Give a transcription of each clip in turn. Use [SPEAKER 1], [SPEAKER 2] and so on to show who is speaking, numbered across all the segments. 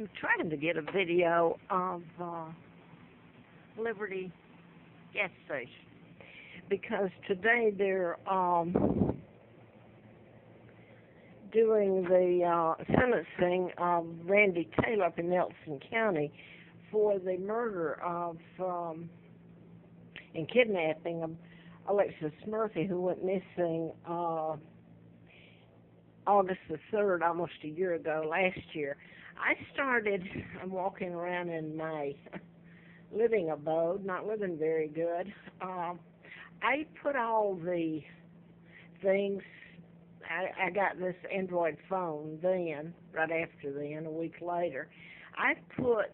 [SPEAKER 1] I'm trying to get a video of Liberty gas station because today they're doing the sentencing of Randy Taylor up in Nelson County for the murder of and kidnapping of Alexis Murphy, who went missing August the 3rd, almost a year ago, last year. I started walking around in my living abode, not living very good. I put all the things, I got this Android phone then, right after then, a week later. I put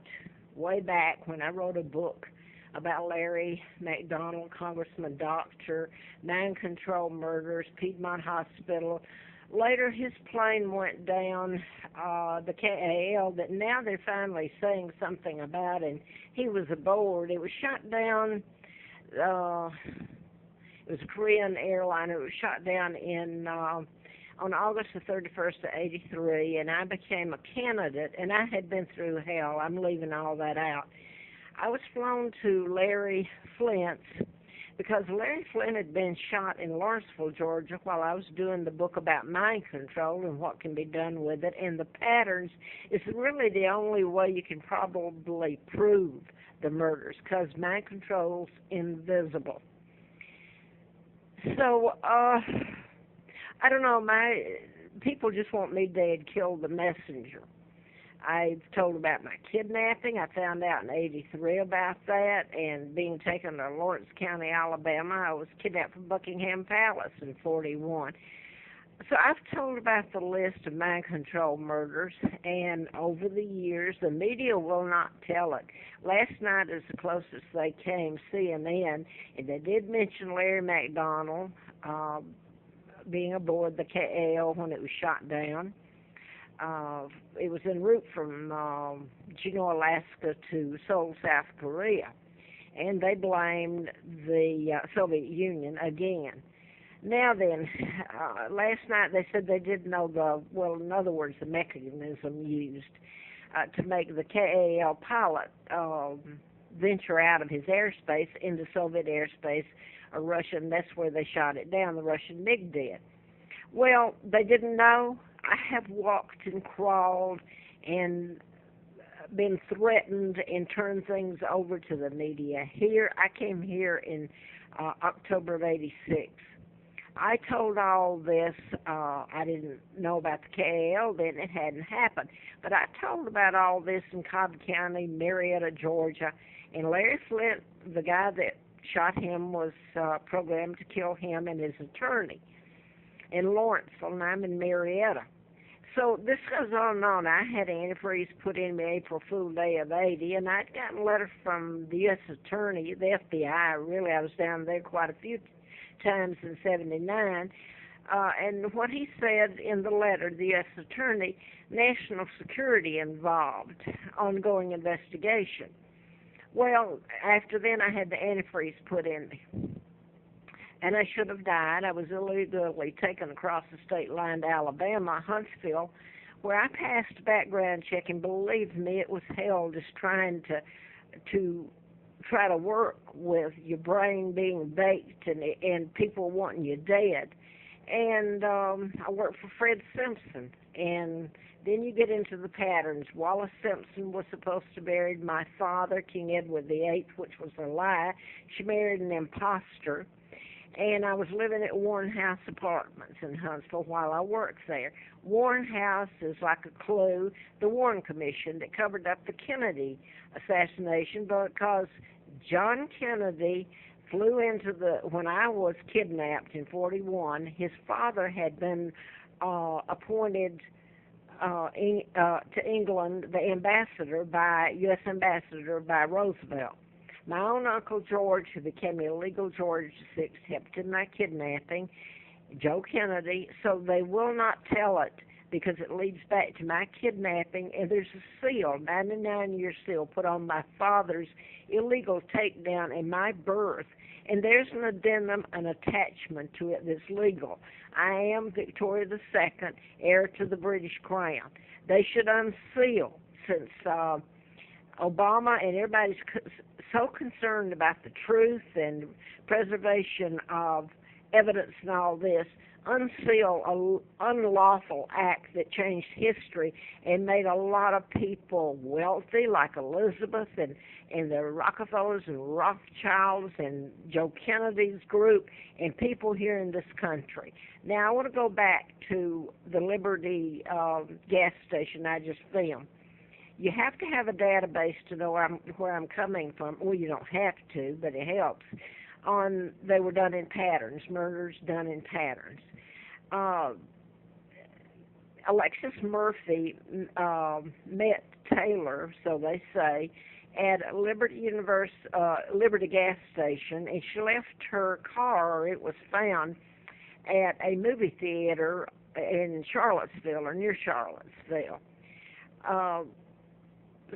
[SPEAKER 1] way back when I wrote a book about Larry McDonald, Congressman Doctor, mind control murders, Piedmont Hospital. Later, his plane went down, the KAL, that now they're finally saying something about, and he was aboard. It was shot down, it was a Korean airline. It was shot down on August the 31st of 83, and I became a candidate, and I had been through hell. I'm leaving all that out. I was flown to Larry Flint's, because Larry Flint had been shot in Lawrenceville, Georgia, while I was doing the book about mind control and what can be done with it. And the patterns is really the only way you can probably prove the murders, because mind control's invisible. So, I don't know, my people just want me dead, kill the messenger. I've told about my kidnapping. I found out in 83 about that, and being taken to Lawrence County, Alabama. I was kidnapped from Buckingham Palace in 41. So I've told about the list of mind control murders, and over the years, the media will not tell it. Last night is the closest they came, CNN, and they did mention Larry McDonald being aboard the KAL when it was shot down. It was en route from Juneau, Alaska to Seoul, South Korea, and they blamed the Soviet Union again. Now then, last night they said they didn't know in other words, the mechanism used to make the KAL pilot venture out of his airspace into Soviet airspace, or Russian. That's where they shot it down, the Russian MiG did. Well, they didn't know. I have walked and crawled and been threatened and turned things over to the media. Here, I came here in October of 86. I told all this. I didn't know about the KAL then. It hadn't happened. But I told about all this in Cobb County, Marietta, Georgia. And Larry Flint, the guy that shot him, was programmed to kill him and his attorney in Lawrenceville, and I'm in Marietta. So this goes on and on. I had antifreeze put in me April Fool Day of 80, and I'd gotten a letter from the U.S. Attorney, the FBI, really. I was down there quite a few times in 79. And what he said in the letter, the U.S. Attorney, national security involved, ongoing investigation. Well, after then I had the antifreeze put in me. And I should have died. I was illegally taken across the state line to Alabama, Huntsville, where I passed a background check, and believe me, it was hell just trying to try to work with your brain being baked and people wanting you dead. And I worked for Fred Simpson, and then you get into the patterns. Wallace Simpson was supposed to marry my father, King Edward VIII, which was a lie. She married an imposter. And I was living at Warren House Apartments in Huntsville while I worked there. Warren House is like a clue, the Warren Commission that covered up the Kennedy assassination, because John Kennedy flew into when I was kidnapped in 41, his father had been appointed to England, the U.S. ambassador by Roosevelt. My own Uncle George, who became illegal George VI, helped in my kidnapping, Joe Kennedy, so they will not tell it because it leads back to my kidnapping, and there's a seal, 99-year seal, put on my father's illegal takedown and my birth, and there's an addendum, an attachment to it that's legal. I am Victoria II, heir to the British Crown. They should unseal since Obama and everybody's so concerned about the truth and preservation of evidence and all this, UnSeal, an unlawful act that changed history and made a lot of people wealthy, like Elizabeth and the Rockefellers and Rothschilds and Joe Kennedy's group and people here in this country. Now, I want to go back to the Liberty gas station I just filmed. You have to have a database to know where I'm coming from. Well, you don't have to, but it helps. They were done in patterns, murders done in patterns. Alexis Murphy met Taylor, so they say, at Liberty gas station, and she left her car, or it was found, at a movie theater in Charlottesville or near Charlottesville.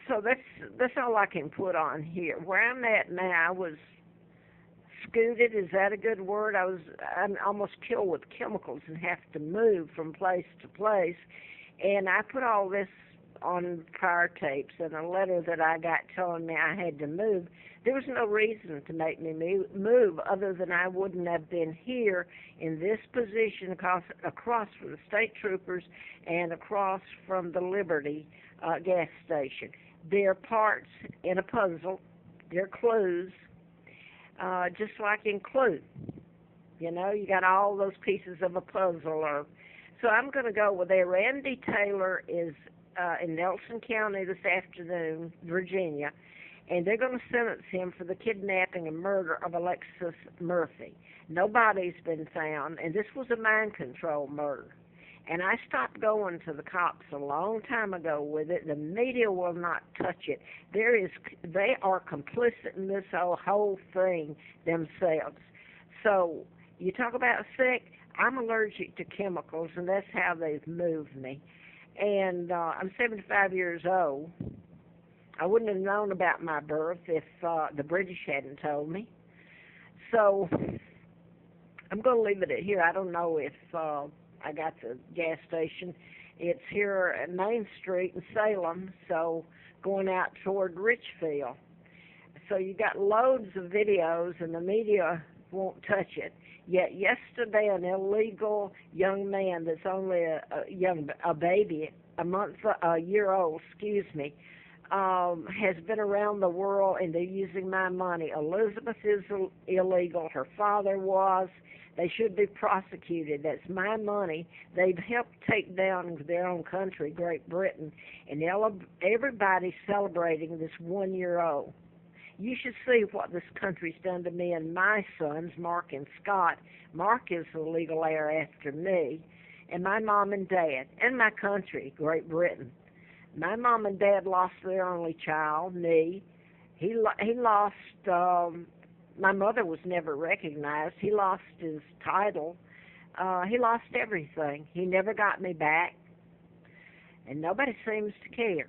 [SPEAKER 1] So that's all I can put on here. Where I'm at now, I was scooted. Is that a good word? I'm almost killed with chemicals and have to move from place to place. And I put all this on prior tapes and a letter that I got telling me I had to move. There was no reason to make me move other than I wouldn't have been here in this position across from the state troopers and across from the Liberty gas station. They're parts in a puzzle. They're clues, just like in Clue. You know, you got all those pieces of a puzzle. So I'm going to go with there. Randy Taylor is in Nelson County this afternoon, Virginia, and they're going to sentence him for the kidnapping and murder of Alexis Murphy. No body's been found, and this was a mind control murder. And I stopped going to the cops a long time ago with it. The media will not touch it. They are complicit in this whole thing themselves. So you talk about sick, I'm allergic to chemicals, and that's how they've moved me. And I'm 75 years old. I wouldn't have known about my birth if the British hadn't told me. So I'm going to leave it at here. I don't know if I got the gas station. It's here at Main Street in Salem, so going out toward Richfield. So you got loads of videos, and the media won't touch it. Yet yesterday, an illegal young man that's only a baby, a year old, has been around the world, and they're using my money. Elizabeth is illegal. Her father was. They should be prosecuted. That's my money. They've helped take down their own country, Great Britain, and everybody's celebrating this 1-year-old. You should see what this country's done to me and my sons, Mark and Scott. Mark is the legal heir after me, and my mom and dad, and my country, Great Britain. My mom and dad lost their only child, me. He lost, my mother was never recognized. He lost his title. He lost everything. He never got me back, and nobody seems to care.